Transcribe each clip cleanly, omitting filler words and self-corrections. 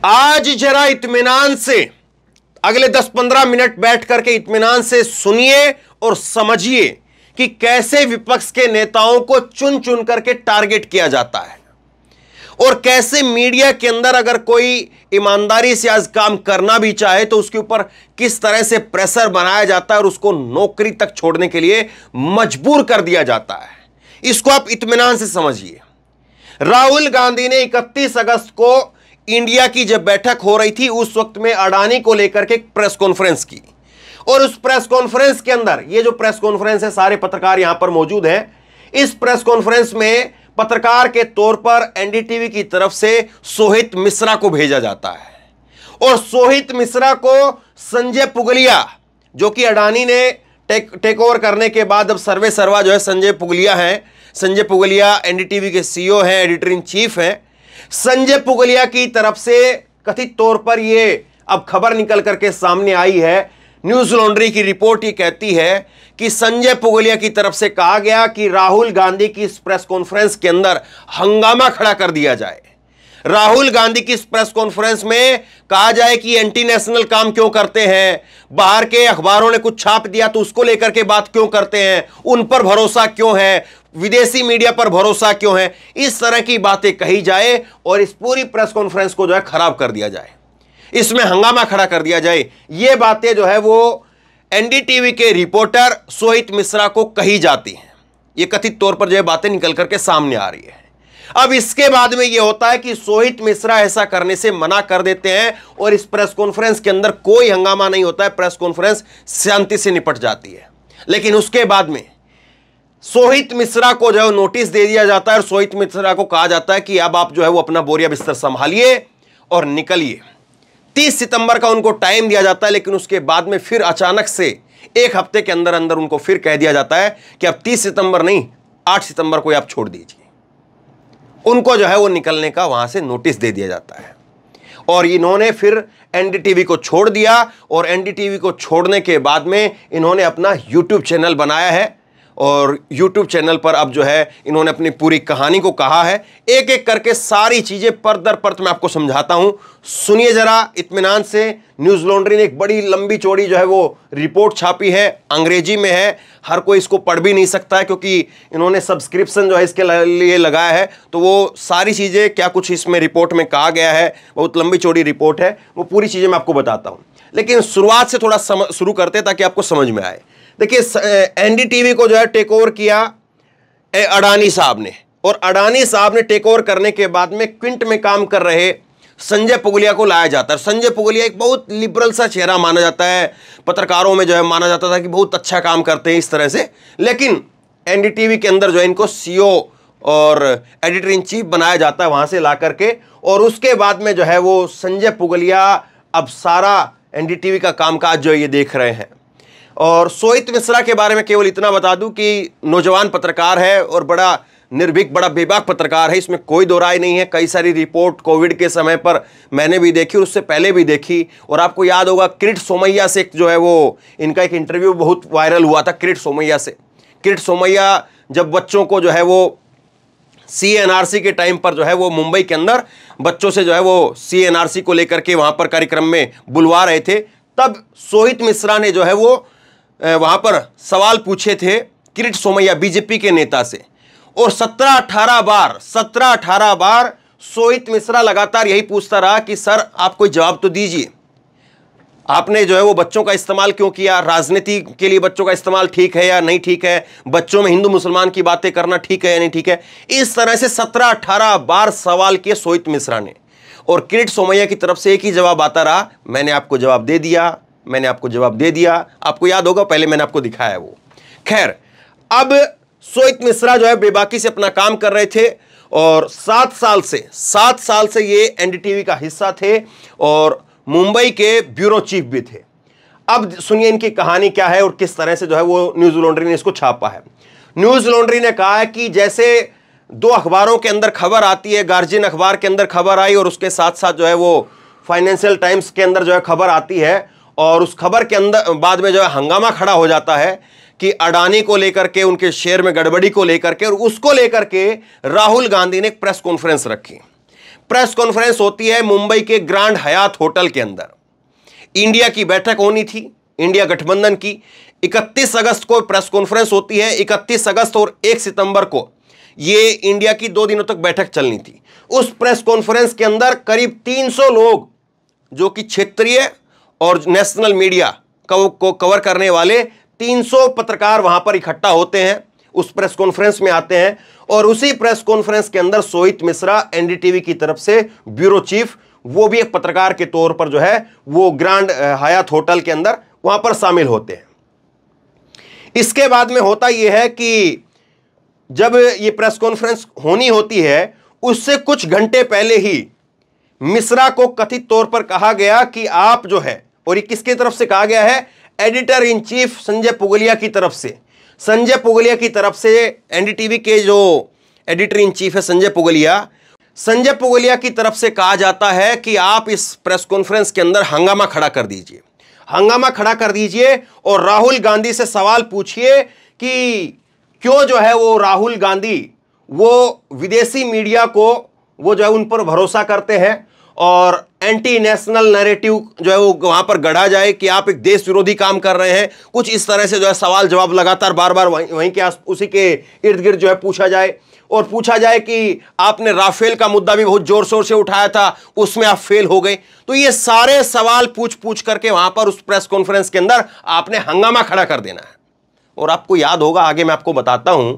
आज जरा इत्मीनान से अगले 10-15 मिनट बैठ करके इत्मीनान से सुनिए और समझिए कि कैसे विपक्ष के नेताओं को चुन चुन करके टारगेट किया जाता है और कैसे मीडिया के अंदर अगर कोई ईमानदारी से आज काम करना भी चाहे तो उसके ऊपर किस तरह से प्रेशर बनाया जाता है और उसको नौकरी तक छोड़ने के लिए मजबूर कर दिया जाता है। इसको आप इत्मीनान से समझिए। राहुल गांधी ने 31 अगस्त को इंडिया की जब बैठक हो रही थी उस वक्त में अडानी को लेकर के एक प्रेस कॉन्फ्रेंस की और उस प्रेस कॉन्फ्रेंस के अंदर, ये जो प्रेस कॉन्फ्रेंस है सारे पत्रकार यहां पर मौजूद हैं, इस प्रेस कॉन्फ्रेंस में पत्रकार के तौर पर एनडीटीवी की तरफ से सोहित मिश्रा को भेजा जाता है और सोहित मिश्रा को संजय पुगलिया, जो कि अडानी ने टेक ओवर करने के बाद अब सर्वे सर्वा जो है संजय पुगलिया हैं, संजय पुगलिया एनडीटीवी के सीईओ हैं, एडिटर इन चीफ हैं। संजय पुगलिया की तरफ से कथित तौर पर यह अब खबर निकल करके सामने आई है, न्यूज लॉन्ड्री की रिपोर्ट ये कहती है कि संजय पुगलिया की तरफ से कहा गया कि राहुल गांधी की इस प्रेस कॉन्फ्रेंस के अंदर हंगामा खड़ा कर दिया जाए। राहुल गांधी की इस प्रेस कॉन्फ्रेंस में कहा जाए कि एंटी नेशनल काम क्यों करते हैं, बाहर के अखबारों ने कुछ छाप दिया तो उसको लेकर के बात क्यों करते हैं, उन पर भरोसा क्यों है, विदेशी मीडिया पर भरोसा क्यों है, इस तरह की बातें कही जाए और इस पूरी प्रेस कॉन्फ्रेंस को जो है खराब कर दिया जाए, इसमें हंगामा खड़ा कर दिया जाए। ये बातें जो है वो एनडीटीवी के रिपोर्टर सोहित मिश्रा को कही जाती हैं। ये कथित तौर पर जो है बातें निकल करके सामने आ रही है। अब इसके बाद में ये होता है कि सोहित मिश्रा ऐसा करने से मना कर देते हैं और इस प्रेस कॉन्फ्रेंस के अंदर कोई हंगामा नहीं होता है, प्रेस कॉन्फ्रेंस शांति से निपट जाती है। लेकिन उसके बाद में सोहित मिश्रा को जो है नोटिस दे दिया जाता है और सोहित मिश्रा को कहा जाता है कि अब आप जो है वो अपना बोरिया बिस्तर संभालिए और निकलिए। 30 सितंबर का उनको टाइम दिया जाता है, लेकिन उसके बाद में फिर अचानक से एक हफ्ते के अंदर अंदर उनको फिर कह दिया जाता है कि अब 30 सितंबर नहीं 8 सितंबर को आप छोड़ दीजिए। उनको जो है वो निकलने का वहां से नोटिस दे दिया जाता है और इन्होंने फिर एनडीटीवी को छोड़ दिया और एनडीटीवी को छोड़ने के बाद में इन्होंने अपना यूट्यूब चैनल बनाया है और यूट्यूब चैनल पर अब जो है इन्होंने अपनी पूरी कहानी को कहा है। एक एक करके सारी चीजें परत दर परत मैं आपको समझाता हूं, सुनिए जरा इत्मीनान से। न्यूज लॉन्ड्री ने एक बड़ी लंबी चौड़ी जो है वो रिपोर्ट छापी है, अंग्रेजी में है, हर कोई इसको पढ़ भी नहीं सकता है क्योंकि इन्होंने सब्सक्रिप्शन जो है इसके लिए लगाया है, तो वो सारी चीजें क्या कुछ इसमें रिपोर्ट में कहा गया है, बहुत लंबी चौड़ी रिपोर्ट है, वो पूरी चीजें मैं आपको बताता हूं। लेकिन शुरुआत से थोड़ा शुरू करते ताकि आपको समझ में आए। देखिए, एनडीटीवी को जो है टेक ओवर किया अडानी साहब ने और अडानी साहब ने टेक ओवर करने के बाद में क्विंट में काम कर रहे संजय पुगलिया को लाया जाता है। संजय पुगलिया एक बहुत लिबरल सा चेहरा माना जाता है, पत्रकारों में जो है माना जाता था कि बहुत अच्छा काम करते हैं इस तरह से, लेकिन एनडीटीवी के अंदर जो है इनको सीईओ और एडिटर इन चीफ बनाया जाता है वहां से ला करके और उसके बाद में जो है वो संजय पुगलिया अब सारा एनडीटीवी का कामकाज जो है ये देख रहे हैं। और सोहित मिश्रा के बारे में केवल इतना बता दूं कि नौजवान पत्रकार है और बड़ा निर्भीक, बड़ा बेबाक पत्रकार है, इसमें कोई दो राय नहीं है। कई सारी रिपोर्ट कोविड के समय पर मैंने भी देखी और उससे पहले भी देखी और आपको याद होगा किरीट सोमैया से जो है वो इनका एक इंटरव्यू बहुत वायरल हुआ था किरीट सोमैया से। किरीट सोमैया जब बच्चों को जो है वो CNRC के टाइम पर जो है वो मुंबई के अंदर बच्चों से जो है वो CNRC को लेकर के वहाँ पर कार्यक्रम में बुलवा रहे थे, तब सोहित मिश्रा ने जो है वो वहां पर सवाल पूछे थे किरीट सोमैया बीजेपी के नेता से और 17-18 बार सोहित मिश्रा लगातार यही पूछता रहा कि सर आप कोई जवाब तो दीजिए, आपने जो है वो बच्चों का इस्तेमाल क्यों किया, राजनीति के लिए बच्चों का इस्तेमाल ठीक है या नहीं ठीक है, बच्चों में हिंदू मुसलमान की बातें करना ठीक है या नहीं ठीक है। इस तरह से 17-18 बार सवाल किए सोहित मिश्रा ने और किरीट सोमैया की तरफ से एक ही जवाब आता रहा, मैंने आपको जवाब दे दिया, मैंने आपको जवाब दे दिया। आपको याद होगा पहले मैंने आपको दिखाया वो। खैर, अब सोहित मिश्रा जो है बेबाकी से अपना काम कर रहे थे और 7 साल से ये एनडीटीवी का हिस्सा थे और मुंबई के ब्यूरो चीफ भी थे। अब सुनिए इनकी कहानी क्या है और किस तरह से जो है वो न्यूज लॉन्ड्री ने इसको छापा है। न्यूज लॉन्ड्री ने कहा है कि जैसे 2 अखबारों के अंदर खबर आती है, गार्जियन अखबार के अंदर खबर आई और उसके साथ साथ जो है वो फाइनेंशियल टाइम्स के अंदर जो है खबर आती है और उस खबर के अंदर बाद में जो है हंगामा खड़ा हो जाता है कि अडानी को लेकर के, उनके शेयर में गड़बड़ी को लेकर के और उसको लेकर के राहुल गांधी ने एक प्रेस कॉन्फ्रेंस रखी। प्रेस कॉन्फ्रेंस होती है मुंबई के ग्रैंड हयात होटल के अंदर। इंडिया की बैठक होनी थी, इंडिया गठबंधन की। 31 अगस्त को प्रेस कॉन्फ्रेंस होती है। 31 अगस्त और 1 सितंबर को ये इंडिया की 2 दिनों तक बैठक चलनी थी। उस प्रेस कॉन्फ्रेंस के अंदर करीब 300 लोग, जो कि क्षेत्रीय और नेशनल मीडिया को कवर करने वाले 300 पत्रकार वहां पर इकट्ठा होते हैं, उस प्रेस कॉन्फ्रेंस में आते हैं। और उसी प्रेस कॉन्फ्रेंस के अंदर सोहित मिश्रा एनडीटीवी की तरफ से ब्यूरो चीफ, वो भी एक पत्रकार के तौर पर जो है वो ग्रैंड हयात होटल के अंदर वहां पर शामिल होते हैं। इसके बाद में होता यह है कि जब ये प्रेस कॉन्फ्रेंस होनी होती है, उससे कुछ घंटे पहले ही मिश्रा को कथित तौर पर कहा गया कि आप जो है, और ये किसकी तरफ से कहा गया है, editor in chief Sanjay Pugalia की तरफ से। संजय पुगलिया की तरफ से एनडीटीवी के जो एडिटर इन चीफ है संजय पुगलिया की तरफ से कहा जाता है कि आप इस प्रेस कॉन्फ्रेंस के अंदर हंगामा खड़ा कर दीजिए, हंगामा खड़ा कर दीजिए और राहुल गांधी से सवाल पूछिए कि क्यों जो है वो राहुल गांधी वो विदेशी मीडिया को वो जो है उन पर भरोसा करते हैं और एंटी नेशनल नैरेटिव जो है वो वहां पर गढ़ा जाए कि आप एक देश विरोधी काम कर रहे हैं। कुछ इस तरह से जो है सवाल जवाब लगातार बार बार वहीं के उसी के इर्द गिर्द जो है पूछा जाए, और पूछा जाए कि आपने राफेल का मुद्दा भी बहुत जोर शोर से उठाया था, उसमें आप फेल हो गए। तो ये सारे सवाल पूछ करके वहां पर उस प्रेस कॉन्फ्रेंस के अंदर आपने हंगामा खड़ा कर देना है। और आपको याद होगा, आगे मैं आपको बताता हूं,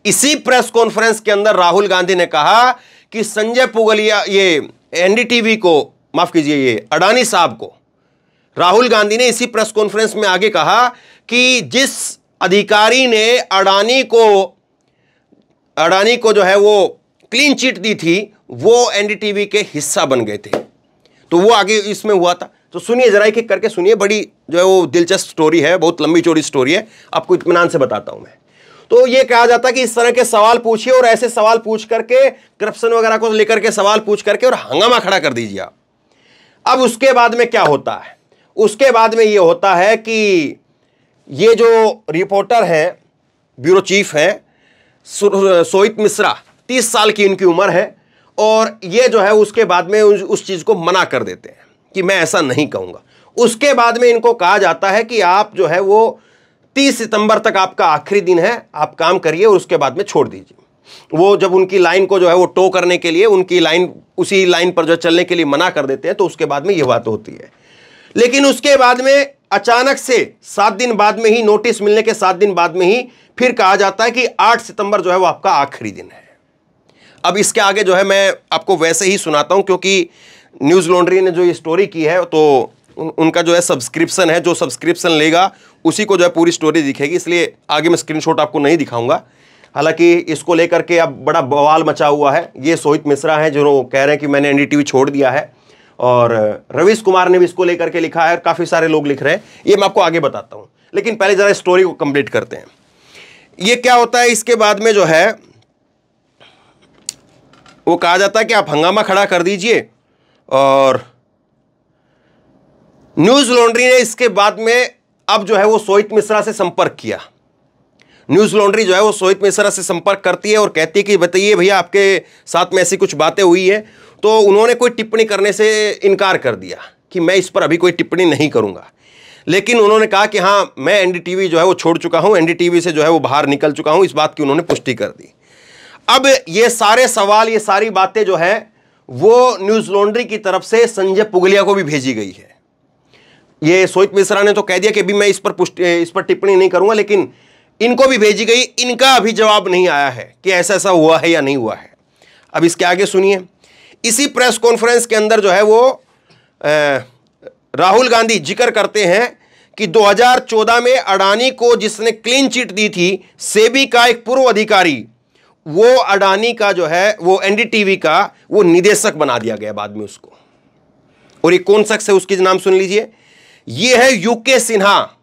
इसी प्रेस कॉन्फ्रेंस के अंदर राहुल गांधी ने कहा कि संजय पुगलिया, ये एनडीटीवी को, माफ कीजिए, ये अडानी साहब को, राहुल गांधी ने इसी प्रेस कॉन्फ्रेंस में आगे कहा कि जिस अधिकारी ने अडानी को जो है वो क्लीन चिट दी थी, वो एनडीटीवी के हिस्सा बन गए थे। तो वो आगे इसमें हुआ था। तो सुनिए, जरा एक करके सुनिए, बड़ी जो है वो दिलचस्प स्टोरी है, बहुत लंबी चौड़ी स्टोरी है, आपको इत्मीनान से बताता हूं मैं। तो ये कहा जाता है कि इस तरह के सवाल पूछिए और ऐसे सवाल पूछ करके, करप्शन वगैरह को लेकर के सवाल पूछ करके और हंगामा खड़ा कर दीजिए आप। अब उसके बाद में क्या होता है? उसके बाद में ये होता है कि ये जो रिपोर्टर है, ब्यूरो चीफ है सोहित मिश्रा, 30 साल की इनकी उम्र है, और ये जो है उसके बाद में उस चीज को मना कर देते हैं कि मैं ऐसा नहीं कहूंगा। उसके बाद में इनको कहा जाता है कि आप जो है वो 30 सितंबर तक आपका आखिरी दिन है, आप काम करिए और उसके बाद में छोड़ दीजिए। वो जब उनकी लाइन को जो है वो टो करने के लिए, उनकी लाइन, उसी लाइन पर जो चलने के लिए मना कर देते हैं, तो उसके बाद में ये बात होती है। लेकिन उसके बाद में अचानक से 7 दिन बाद में ही, नोटिस मिलने के 7 दिन बाद में ही फिर कहा जाता है कि 8 सितंबर जो है वो आपका आखिरी दिन है। अब इसके आगे जो है मैं आपको वैसे ही सुनाता हूं, क्योंकि न्यूज़ लॉन्ड्री ने जो ये स्टोरी की है, तो उनका जो है सब्सक्रिप्शन है, जो सब्सक्रिप्शन लेगा उसी को जो है पूरी स्टोरी दिखेगी, इसलिए आगे मैं स्क्रीनशॉट आपको नहीं दिखाऊंगा। हालांकि इसको लेकर के अब बड़ा बवाल मचा हुआ है। ये सोहित मिश्रा हैं जो कह रहे हैं कि मैंने एनडीटीवी छोड़ दिया है, और रवीश कुमार ने भी इसको लेकर के लिखा है, काफ़ी सारे लोग लिख रहे हैं। ये मैं आपको आगे बताता हूँ, लेकिन पहले ज़रा स्टोरी को कंप्लीट करते हैं। ये क्या होता है, इसके बाद में जो है वो कहा जाता है कि आप हंगामा खड़ा कर दीजिए, और न्यूज़ लॉन्ड्री ने इसके बाद में अब जो है वो सोहित मिश्रा से संपर्क किया। न्यूज़ लॉन्ड्री जो है वो सोहित मिश्रा से संपर्क करती है और कहती है कि बताइए भैया, आपके साथ में ऐसी कुछ बातें हुई है। तो उन्होंने कोई टिप्पणी करने से इनकार कर दिया कि मैं इस पर अभी कोई टिप्पणी नहीं करूंगा। लेकिन उन्होंने कहा कि हाँ, मैं एनडीटीवी जो है वो छोड़ चुका हूं, एनडीटीवी से जो है वो बाहर निकल चुका हूं, इस बात की उन्होंने पुष्टि कर दी। अब ये सारे सवाल, ये सारी बातें जो है वो न्यूज़ लॉन्ड्री की तरफ से संजय पुगलिया को भी भेजी गई है। ये सोहित मिश्रा ने तो कह दिया कि अभी मैं इस पर टिप्पणी नहीं करूंगा, लेकिन इनको भी भेजी गई। इनका अभी जवाब नहीं आया है कि ऐसा ऐसा हुआ है या नहीं हुआ है। अब इसके आगे सुनिए। इसी प्रेस कॉन्फ्रेंस के अंदर जो है वो राहुल गांधी जिक्र करते हैं कि 2014 में अडानी को जिसने क्लीन चिट दी थी, सेबी का एक पूर्व अधिकारी, वो अडानी का जो है वो एनडीटीवी का वो निदेशक बना दिया गया बाद में उसको। और ये कौन शख्स है, उसकी नाम सुन लीजिए। ये है यूके सिन्हा।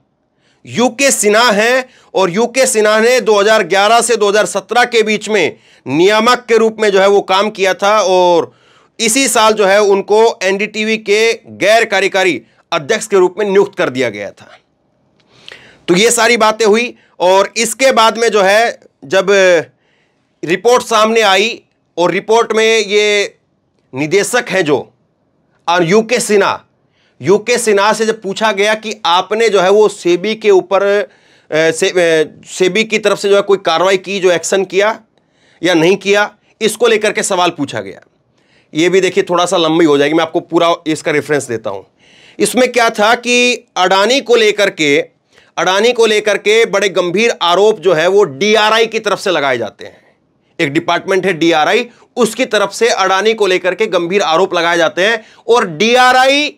यूके सिन्हा है, और यूके सिन्हा ने 2011 से 2017 के बीच में नियामक के रूप में जो है वो काम किया था, और इसी साल जो है उनको एनडीटीवी के गैर कार्यकारी अध्यक्ष के रूप में नियुक्त कर दिया गया था। तो ये सारी बातें हुई, और इसके बाद में जो है जब रिपोर्ट सामने आई, और रिपोर्ट में ये निदेशक हैं जो, और यूके सिन्हा से जब पूछा गया कि आपने जो है वो सेबी के ऊपर सेबी की तरफ से जो है कोई कार्रवाई की, जो एक्शन किया या नहीं किया, इसको लेकर के सवाल पूछा गया। ये भी देखिए थोड़ा सा लंबी हो जाएगी, मैं आपको पूरा इसका रेफरेंस देता हूं। इसमें क्या था कि अडानी को लेकर के बड़े गंभीर आरोप जो है वो डीआरआई की तरफ से लगाए जाते हैं। एक डिपार्टमेंट है डीआरआई, उसकी तरफ से अडानी को लेकर के गंभीर आरोप लगाए जाते हैं, और डीआरआई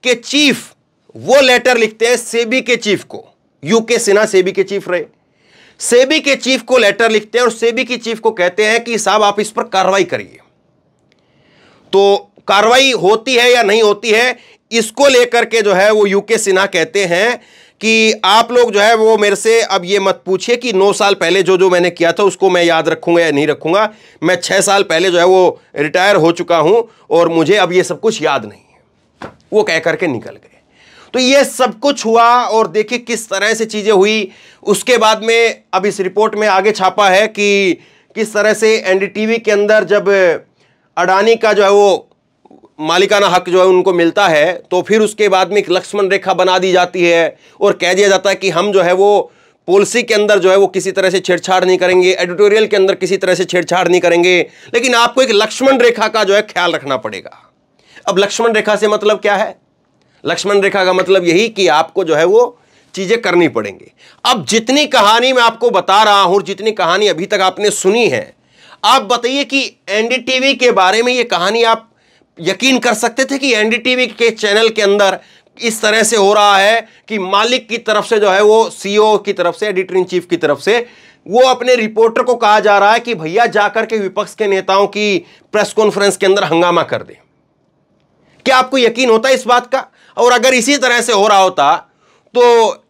के चीफ वो लेटर लिखते हैं सेबी के चीफ को। यूके सिन्हा सेबी के चीफ रहे, सेबी के चीफ को लेटर लिखते हैं और सेबी के चीफ को कहते हैं कि साहब आप इस पर कार्रवाई करिए। तो कार्रवाई होती है या नहीं होती है, इसको लेकर के जो है वो यूके सिन्हा कहते हैं कि आप लोग जो है वो मेरे से अब ये मत पूछिए कि 9 साल पहले जो मैंने किया था उसको मैं याद रखूंगा या नहीं रखूंगा। मैं 6 साल पहले जो है वो रिटायर हो चुका हूं और मुझे अब ये सब कुछ याद नहीं है। वो कह करके निकल गए। तो ये सब कुछ हुआ और देखिए किस तरह से चीजें हुई। उसके बाद में अब इस रिपोर्ट में आगे छापा है कि किस तरह से एनडीटीवी के अंदर जब अडानी का जो है वो मालिकाना हक जो है उनको मिलता है, तो फिर उसके बाद में एक लक्ष्मण रेखा बना दी जाती है और कह दिया जाता है कि हम जो है वो पॉलिसी के अंदर जो है वो किसी तरह से छेड़छाड़ नहीं करेंगे, एडिटोरियल के अंदर किसी तरह से छेड़छाड़ नहीं करेंगे, लेकिन आपको एक लक्ष्मण रेखा का जो है ख्याल रखना पड़ेगा। अब लक्ष्मण रेखा से मतलब क्या है? लक्ष्मण रेखा का मतलब यही कि आपको जो है वो चीजें करनी पड़ेंगी। अब जितनी कहानी मैं आपको बता रहा हूं, जितनी कहानी अभी तक आपने सुनी है, आप बताइए कि एनडीटीवी के बारे में ये कहानी आप यकीन कर सकते थे कि एनडीटीवी के चैनल के अंदर इस तरह से हो रहा है कि मालिक की तरफ से जो है वो सीईओ की तरफ से, एडिटर इन चीफ की तरफ से, वो अपने रिपोर्टर को कहा जा रहा है कि भैया जाकर के विपक्ष के नेताओं की प्रेस कॉन्फ्रेंस के अंदर हंगामा कर दे। क्या आपको यकीन होता है इस बात का? और अगर इसी तरह से हो रहा होता तो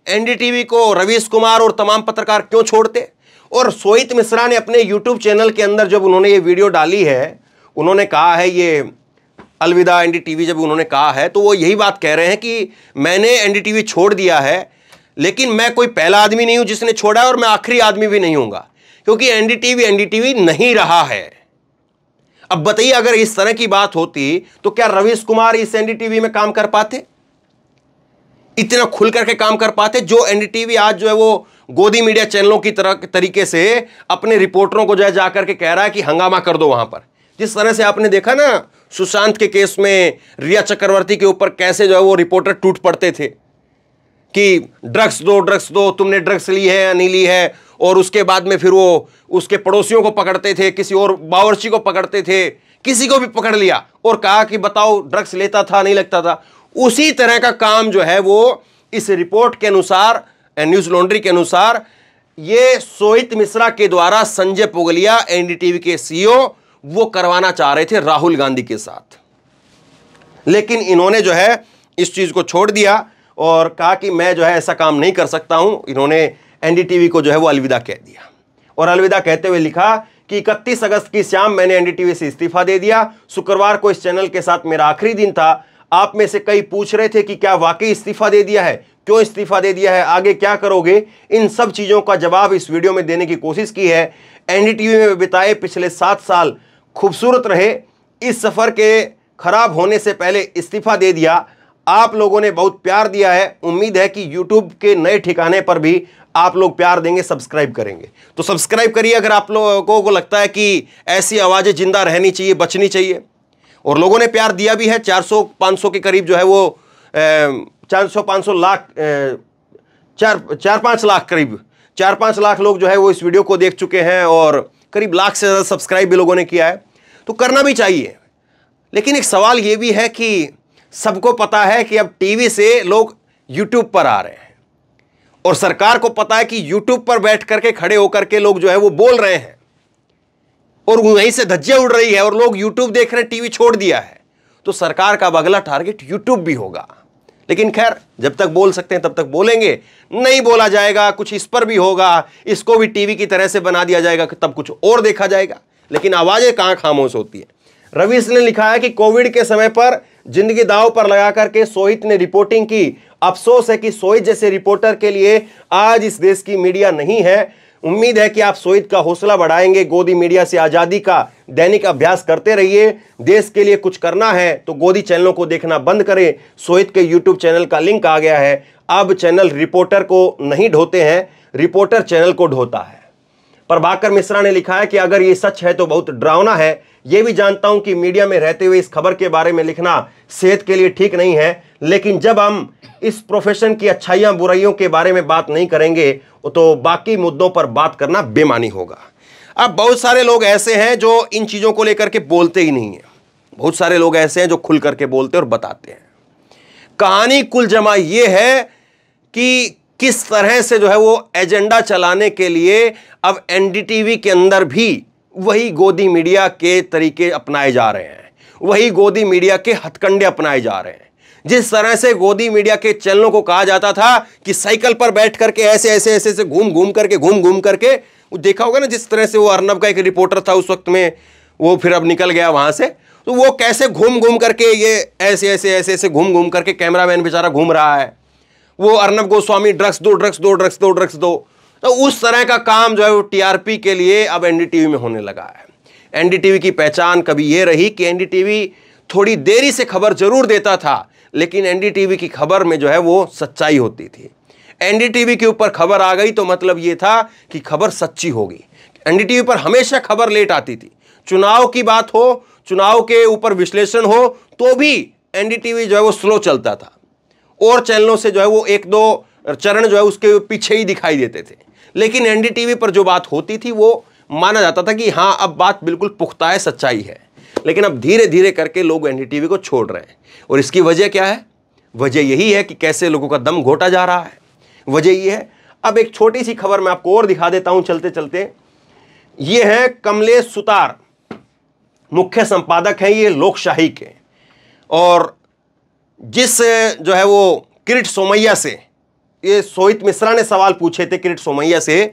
एनडीटीवी को रवीश कुमार और तमाम पत्रकार क्यों छोड़ते? और सोहित मिश्रा ने अपने यूट्यूब चैनल के अंदर जब उन्होंने ये वीडियो डाली है, उन्होंने कहा है ये अलविदा एनडीटीवी, जब उन्होंने कहा है तो वो यही बात कह रहे हैं कि मैंने एनडीटीवी छोड़ दिया है, लेकिन मैं कोई पहला आदमी नहीं हूं जिसने छोड़ा है और मैं आखिरी आदमी भी नहीं हूंगा, क्योंकि एनडीटीवी नहीं रहा है। अब बताइए अगर इस तरह की बात होती तो क्या रवीश कुमार इस एनडीटीवी में काम कर पाते, इतना खुल करके काम कर पाते? जो एनडीटीवी आज जो है वो गोदी मीडिया चैनलों की तरीके से अपने रिपोर्टरों को जो है जाकर के कह रहा है कि हंगामा कर दो वहां पर। जिस तरह से आपने देखा ना सुशांत के केस में रिया चक्रवर्ती के ऊपर कैसे जो है वो रिपोर्टर टूट पड़ते थे कि ड्रग्स दो, तुमने ड्रग्स ली है या नहीं ली है, और उसके बाद में फिर वो उसके पड़ोसियों को पकड़ते थे, किसी और बावर्ची को पकड़ते थे, किसी को भी पकड़ लिया और कहा कि बताओ ड्रग्स लेता था नहीं लगता था। उसी तरह का काम जो है वो इस रिपोर्ट के अनुसार, न्यूज लॉन्ड्री के अनुसार, ये सोहित मिश्रा के द्वारा संजय पुगलिया एनडीटीवी के सीईओ वो करवाना चाह रहे थे राहुल गांधी के साथ, लेकिन इन्होंने जो है इस चीज को छोड़ दिया और कहा कि मैं जो है ऐसा काम नहीं कर सकता हूं। इन्होंने एनडीटीवी को जो है वो अलविदा कह दिया और अलविदा कहते हुए लिखा कि 31 अगस्त की शाम मैंने एनडीटीवी से इस्तीफा दे दिया। शुक्रवार को इस चैनल के साथ मेरा आखिरी दिन था। आप में से कई पूछ रहे थे कि क्या वाकई इस्तीफा दे दिया है, क्यों इस्तीफा दे दिया है, आगे क्या करोगे? इन सब चीजों का जवाब इस वीडियो में देने की कोशिश की है। एनडीटीवी में बिताए पिछले 7 साल खूबसूरत रहे। इस सफर के खराब होने से पहले इस्तीफा दे दिया। आप लोगों ने बहुत प्यार दिया है। उम्मीद है कि यूट्यूब के नए ठिकाने पर भी आप लोग प्यार देंगे, सब्सक्राइब करेंगे। तो सब्सक्राइब करिए अगर आप लोगों को लगता है कि ऐसी आवाजें जिंदा रहनी चाहिए, बचनी चाहिए। और लोगों ने प्यार दिया भी है। 400-500 के करीब जो है वो 400-500 लाख 4-5 लाख करीब 4-5 लाख लोग जो है वो इस वीडियो को देख चुके हैं और करीब लाख से ज़्यादा सब्सक्राइब भी लोगों ने किया है। तो करना भी चाहिए। लेकिन एक सवाल ये भी है कि सबको पता है कि अब टीवी से लोग यूट्यूब पर आ रहे हैं और सरकार को पता है कि यूट्यूब पर बैठ करके खड़े होकर के लोग जो है वो बोल रहे हैं और वहीं से धज्जियां उड़ रही है और लोग यूट्यूब देख रहे हैं, टीवी छोड़ दिया है। तो सरकार का अब अगला टारगेट यूट्यूब भी होगा। लेकिन खैर, जब तक बोल सकते हैं तब तक बोलेंगे, नहीं बोला जाएगा, कुछ इस पर भी होगा, इसको भी टीवी की तरह से बना दिया जाएगा, तब कुछ और देखा जाएगा। लेकिन आवाजें कहां खामोश होती है। रवीश ने लिखा है कि कोविड के समय पर जिंदगी दांव पर लगा करके सोहित ने रिपोर्टिंग की। अफसोस है कि सोहित जैसे रिपोर्टर के लिए आज इस देश की मीडिया नहीं है। उम्मीद है कि आप सोहित का हौसला बढ़ाएंगे, गोदी मीडिया से आजादी का दैनिक अभ्यास करते रहिए। देश के लिए कुछ करना है तो गोदी चैनलों को देखना बंद करें। सोहित के यूट्यूब चैनल का लिंक आ गया है। अब चैनल रिपोर्टर को नहीं ढोते हैं, रिपोर्टर चैनल को ढोता है। प्रभाकर मिश्रा ने लिखा है कि अगर ये सच है तो बहुत डरावना है। यह भी जानता हूं कि मीडिया में रहते हुए इस खबर के बारे में लिखना सेहत के लिए ठीक नहीं है, लेकिन जब हम इस प्रोफेशन की अच्छाइयां बुराइयों के बारे में बात नहीं करेंगे तो बाकी मुद्दों पर बात करना बेमानी होगा। अब बहुत सारे लोग ऐसे हैं जो इन चीजों को लेकर के बोलते ही नहीं है। बहुत सारे लोग ऐसे हैं जो खुल करके बोलते और बताते हैं। कहानी कुल जमा यह है कि किस तरह से जो है वो एजेंडा चलाने के लिए अब एनडीटीवी के अंदर भी वही गोदी मीडिया के तरीके अपनाए जा रहे हैं, वही गोदी मीडिया के हथकंडे अपनाए जा रहे हैं। जिस तरह से गोदी मीडिया के चैनलों को कहा जाता था कि साइकिल पर बैठ करके ऐसे ऐसे ऐसे ऐसे घूम घूम करके वो देखा होगा ना, जिस तरह से वो अर्नब का एक रिपोर्टर था उस वक्त में, वो फिर अब निकल गया वहां से, तो वो कैसे घूम घूम करके ये ऐसे ऐसे ऐसे ऐसे घूम घूम करके कैमरामैन बेचारा घूम रहा है। वो अर्नब गोस्वामी ड्रग्स दो ड्रग्स दो ड्रग्स दो ड्रग्स दो, तो उस तरह का काम जो है वो टीआरपी के लिए अब एनडीटीवी में होने लगा है। एनडीटीवी की पहचान कभी ये रही कि एनडीटीवी थोड़ी देरी से खबर जरूर देता था, लेकिन एनडीटीवी की खबर में जो है वो सच्चाई होती थी। एनडीटीवी के ऊपर खबर आ गई तो मतलब ये था कि खबर सच्ची होगी। एनडीटीवी पर हमेशा खबर लेट आती थी। चुनाव की बात हो, चुनाव के ऊपर विश्लेषण हो, तो भी एनडीटीवी जो है वो स्लो चलता था और चैनलों से जो है वो एक दो चरण जो है उसके पीछे ही दिखाई देते थे। लेकिन एनडीटीवी पर जो बात होती थी वो माना जाता था कि हाँ अब बात बिल्कुल पुख्ता है, सच्चाई है। लेकिन अब धीरे धीरे करके लोग एनडीटीवी को छोड़ रहे हैं और इसकी वजह क्या है? वजह यही है कि कैसे लोगों का दम घोटा जा रहा है। वजह ये है। अब एक छोटी सी खबर मैं आपको और दिखा देता हूं चलते चलते। ये है कमलेश सुतार, मुख्य संपादक हैं ये लोकशाही के, और जिस जो है वो किरीट सोमैया से ये सोहित मिश्रा ने सवाल पूछे थे किरीट सोमैया से,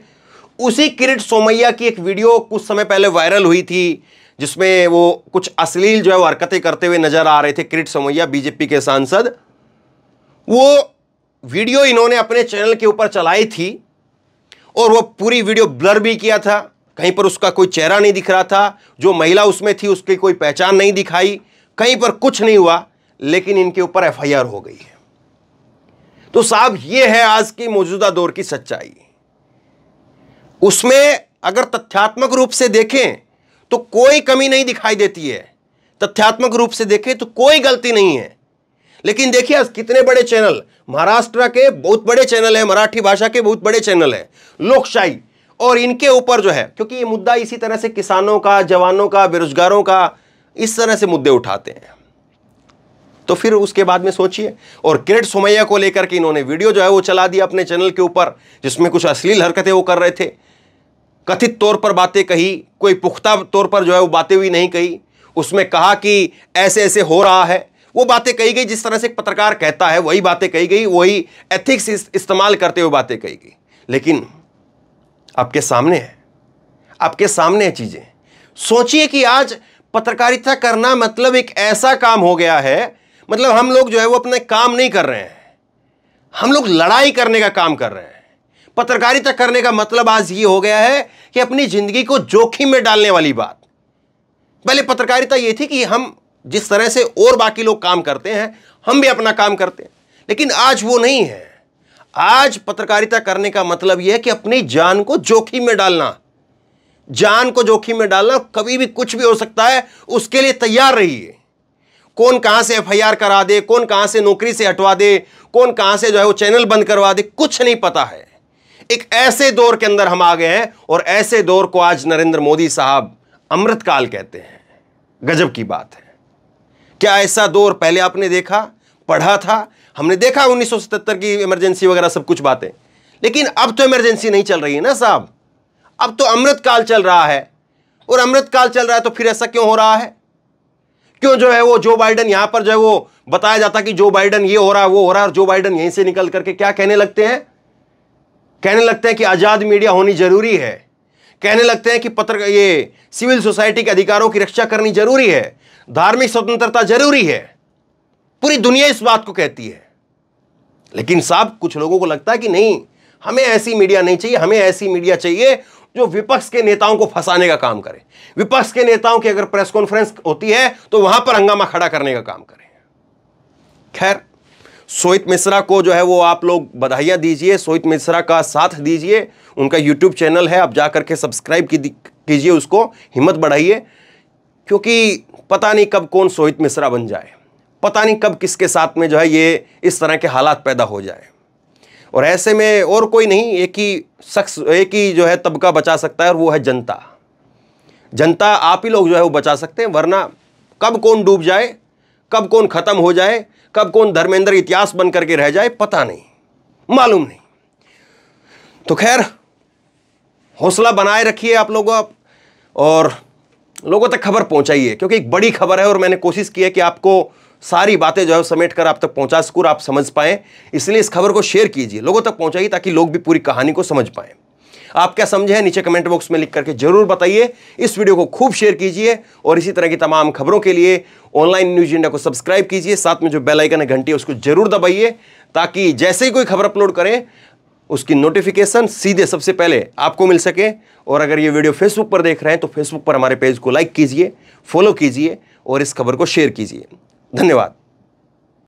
उसी किरीट सोमैया की एक वीडियो कुछ समय पहले वायरल हुई थी जिसमें वो कुछ अश्लील जो है वो हरकतें करते हुए नजर आ रहे थे। किरीट सोमैया बीजेपी के सांसद, वो वीडियो इन्होंने अपने चैनल के ऊपर चलाई थी और वो पूरी वीडियो ब्लर भी किया था। कहीं पर उसका कोई चेहरा नहीं दिख रहा था, जो महिला उसमें थी उसकी कोई पहचान नहीं दिखाई, कहीं पर कुछ नहीं हुआ, लेकिन इनके ऊपर एफआईआर हो गई है। तो साहब ये है आज की मौजूदा दौर की सच्चाई। उसमें अगर तथ्यात्मक रूप से देखें तो कोई कमी नहीं दिखाई देती है, तथ्यात्मक रूप से देखें तो कोई गलती नहीं है। लेकिन देखिए आज कितने बड़े चैनल, महाराष्ट्र के बहुत बड़े चैनल है, मराठी भाषा के बहुत बड़े चैनल है लोकशाही, और इनके ऊपर जो है, क्योंकि ये मुद्दा इसी तरह से किसानों का, जवानों का, बेरोजगारों का, इस तरह से मुद्दे उठाते हैं, तो फिर उसके बाद में सोचिए। और किरीट सोमैया को लेकर के इन्होंने वीडियो जो है वो चला दिया अपने चैनल के ऊपर, जिसमें कुछ अश्लील हरकतें वो कर रहे थे, कथित तौर पर बातें कही, कोई पुख्ता तौर पर जो है वो बातें हुई नहीं कही। उसमें कहा कि ऐसे ऐसे हो रहा है, वो बातें कही गई जिस तरह से एक पत्रकार कहता है, वही बातें कही गई, वही एथिक्स इस्तेमाल करते हुए बातें कही गई। लेकिन आपके सामने है, आपके सामने है चीजें। सोचिए कि आज पत्रकारिता करना मतलब एक ऐसा काम हो गया है, मतलब हम लोग जो है वो अपने काम नहीं कर रहे हैं, हम लोग लड़ाई करने का काम कर रहे हैं। पत्रकारिता करने का मतलब आज ये हो गया है कि अपनी जिंदगी को जोखिम में डालने वाली बात। पहले पत्रकारिता ये थी कि हम जिस तरह से और बाकी लोग काम करते हैं हम भी अपना काम करते हैं, लेकिन आज वो नहीं है। आज पत्रकारिता करने का मतलब यह है कि अपनी जान को जोखिम में डालना, जान को जोखिम में डालना। कभी भी कुछ भी हो सकता है, उसके लिए तैयार रहिए। कौन कहां से एफआईआर करा दे, कौन कहां से नौकरी से हटवा दे, कौन कहां से जो है वो चैनल बंद करवा दे, कुछ नहीं पता है। एक ऐसे दौर के अंदर हम आ गए हैं, और ऐसे दौर को आज नरेंद्र मोदी साहब अमृतकाल कहते हैं। गजब की बात है। क्या ऐसा दौर पहले आपने देखा, पढ़ा था? हमने देखा 1977 की इमरजेंसी वगैरह सब कुछ बातें, लेकिन अब तो इमरजेंसी नहीं चल रही है ना साहब, अब तो अमृतकाल चल रहा है। और अमृतकाल चल रहा है तो फिर ऐसा क्यों हो रहा है? क्यों जो है वो जो बाइडन यहां पर जो है वो बताया जाता कि जो बाइडन ये हो रहा है वो हो रहा है, और जो बाइडन यहीं से निकल करके क्या कहने लगते हैं? कहने लगते हैं कि आजाद मीडिया होनी जरूरी है, कहने लगते हैं कि ये सिविल सोसाइटी के अधिकारों की रक्षा करनी जरूरी है, धार्मिक स्वतंत्रता जरूरी है। पूरी दुनिया इस बात को कहती है। लेकिन साहब कुछ लोगों को लगता है कि नहीं, हमें ऐसी मीडिया नहीं चाहिए, हमें ऐसी मीडिया चाहिए जो विपक्ष के नेताओं को फंसाने का काम करे, विपक्ष के नेताओं की अगर प्रेस कॉन्फ्रेंस होती है तो वहां पर हंगामा खड़ा करने का काम करे। खैर, सोहित मिश्रा को जो है वो आप लोग बधाइयां दीजिए, सोहित मिश्रा का साथ दीजिए, उनका यूट्यूब चैनल है, आप जाकर के सब्सक्राइब कीजिए, उसको हिम्मत बढ़ाइए, क्योंकि पता नहीं कब कौन सोहित मिश्रा बन जाए, पता नहीं कब किसके साथ में जो है ये इस तरह के हालात पैदा हो जाए। और ऐसे में और कोई नहीं, एक ही शख्स, एक ही जो है तबका बचा सकता है, और वो है जनता। जनता, आप ही लोग जो है वो बचा सकते हैं, वरना कब कौन डूब जाए, कब कौन खत्म हो जाए, कब कौन धर्मेंद्र इतिहास बन करके रह जाए, पता नहीं, मालूम नहीं। तो खैर, हौसला बनाए रखिए आप लोगों, और लोगों तक खबर पहुंचाइए, क्योंकि एक बड़ी खबर है और मैंने कोशिश की है कि आपको सारी बातें जो है समेट कर आप तक पहुंचा सकूं, आप समझ पाएं। इसलिए इस खबर को शेयर कीजिए, लोगों तक पहुंचाइए, ताकि लोग भी पूरी कहानी को समझ पाएं। आप क्या समझे हैं नीचे कमेंट बॉक्स में लिख करके जरूर बताइए। इस वीडियो को खूब शेयर कीजिए, और इसी तरह की तमाम खबरों के लिए ऑनलाइन न्यूज इंडिया को सब्सक्राइब कीजिए, साथ में जो बेल आइकन है घंटी उसको जरूर दबाइए, ताकि जैसे ही कोई खबर अपलोड करें उसकी नोटिफिकेशन सीधे सबसे पहले आपको मिल सके। और अगर ये वीडियो फेसबुक पर देख रहे हैं तो फेसबुक पर हमारे पेज को लाइक कीजिए, फॉलो कीजिए, और इस खबर को शेयर कीजिए। धन्यवाद।